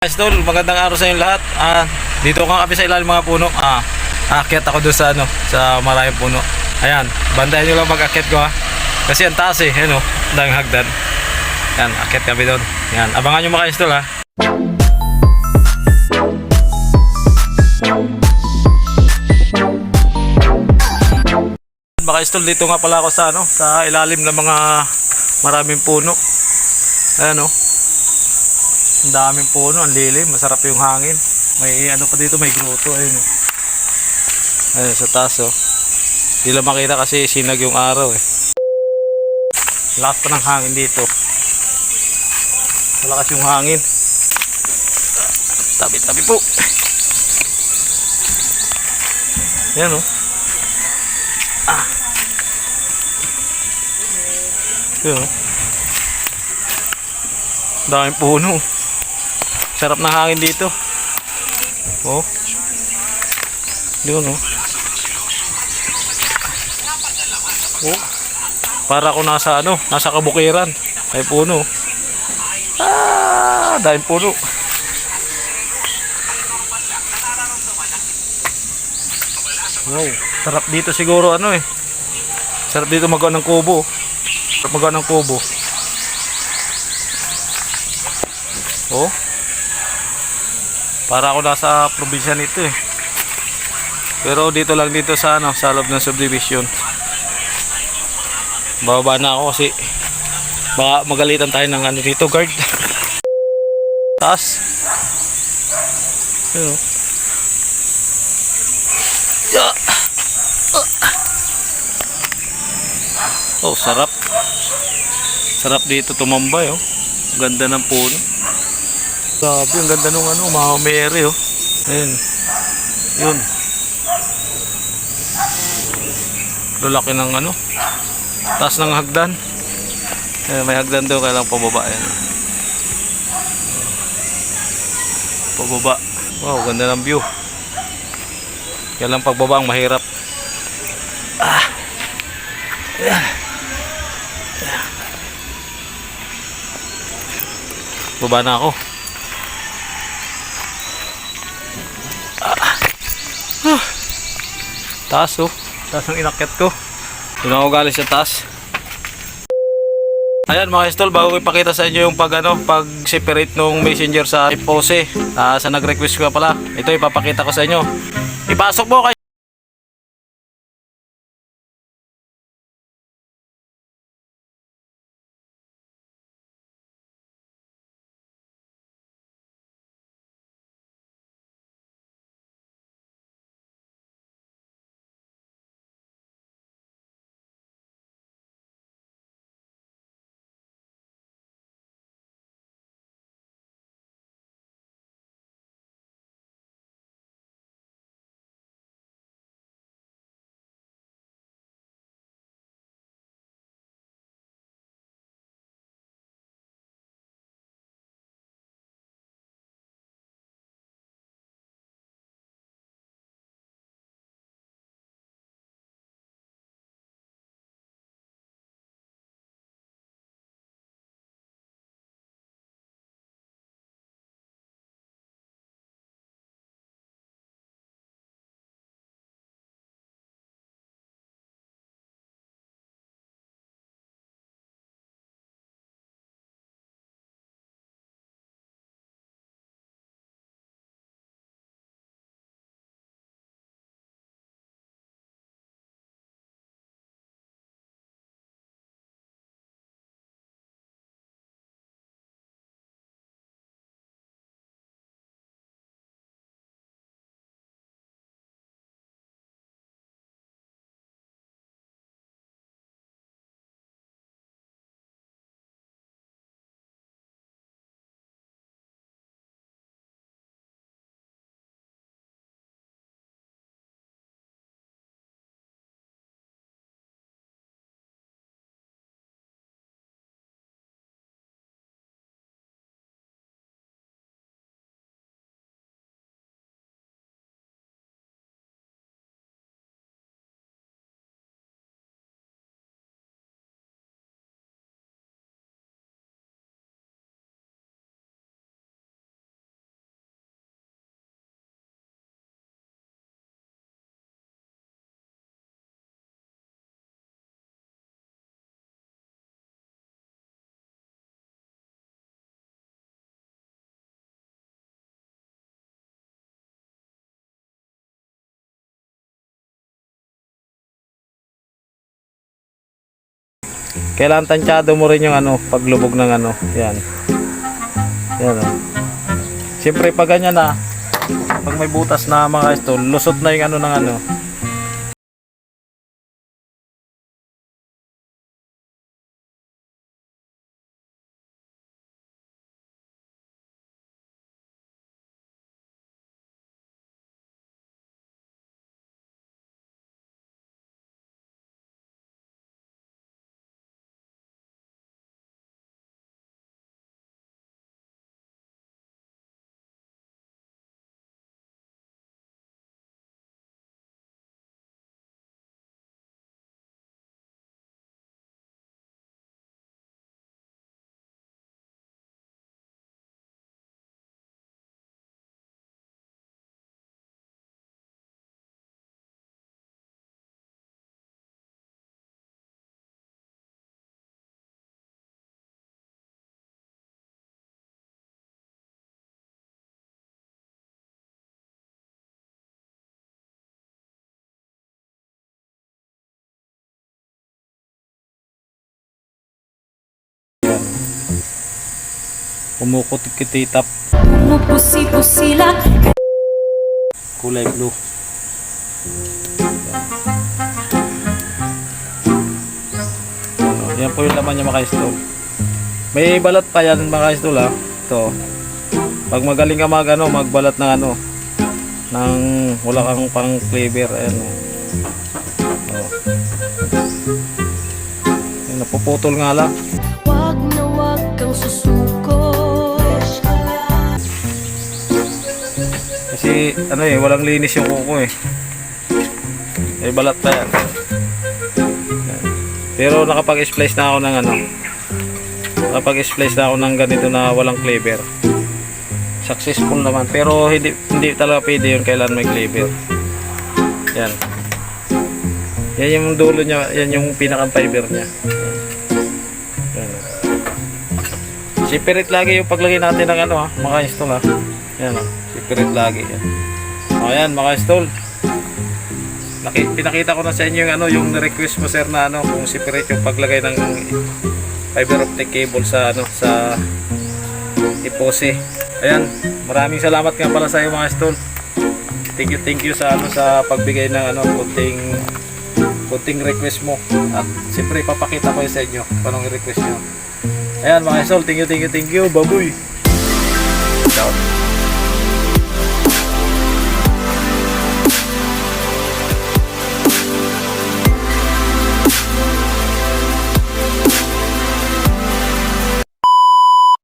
Idol, magandang araw sa inyo lahat. Dito kang kami sa ilalim mga puno. Aakyat ako doon sa sa maraming puno. Ayan, bandayan niyo lang pag-akyat ko ha. Kasi ang taas eh, ano, daming hagdan. Ayan, akyat kami doon. Ayan, abangan niyo mga idol ha. Mga idol, dito nga pala ako sa sa ilalim ng mga maraming puno. Ayan oh. Ang daming puno, ang lilim, masarap yung hangin. May pa dito, may grotto, ayun. Ayun sa taas oh. Hindi lang makita kasi sinag yung araw eh. Lakas pa ng hangin dito. Malakas yung hangin. Tabi-tabi po. Ayan oh. Ayan oh. Daming puno. Sarap ng hangin dito. Oh. Yun oh. Oh. Para ako nasa nasa kabukiran. Ay puno. Dahil puno. Wow, sarap dito siguro eh. Sarap dito magawa ng kubo. Sarap magawa ng kubo. Oh. Para ako nasa probinsya nito eh. Pero dito lang dito sa sa loob ng subdivision. Bababa na ako kasi baka magalitan tayo ng dito guard. Taas. Ayun. Oh, sarap. Sarap dito tumambay oh. Ganda ng puno. Grabe, ang ganda nung Mama Mary oh. Ayun. Yun. Lalaki ng taas ng hagdan. May hagdan doon, kailangan pababa. Ayan. Pababa. Wow, ganda ng view. Kailangan pagbaba ang mahirap. Ayan. Baba na ako. Taas oh. Taas ng inakyat ko. Doon ako galing sa taas. Ayan mga idol, bago ko ipakita sa inyo yung pag separate nung messenger sa FOC. Sa nag-request ko pala. Ito ipapakita ko sa inyo. Ipasok mo kayo. Kailangan tansyado mo rin yung ano, paglubog ng ano. Yan. Yan o. Siyempre pag ganyan na, pag may butas na mga idol, lusot na yung ano ng ano. Kumukutit-kititap. Pumupusi-pusila. Kulay blue. Yan po yung laman niya mga idol. May balat pa yan mga idol ha. Ito. Pag magaling ka magbalat ng ano, ng wala kang pang flavor. Ayan o. Ayan, napuputol nga lang. Wag na wag kang susuko. Kasi ano walang linis yung kuko eh. May balat pa yan. Pero nakapag-splice na ako ng ano. Nakapag-splice na ako ng ganito na walang cleaver. Successful naman. Pero hindi talaga pwede yun kailan may cleaver. Yan. Yan yung dulo niya. Yan yung pinakang fiber niya. Yan. Separate lagi yung paglagay natin ng ano ha. Mga install ha. Yan ha. Separate lagi yan. Ayan mga install. Pinakita ko na sa inyo yung ano, yung request mo sir na ano, kung separate yung paglagay ng fiber optic cable sa ano, sa ipose. Ayan, maraming salamat nga pala sa iyo mga idol. Thank you sa ano, sa pagbigay ng ano, kunting request mo. At siyempre papakita ko sa inyo kung anong request niyo. Ayan mga idol, thank you. Baboy. Ciao.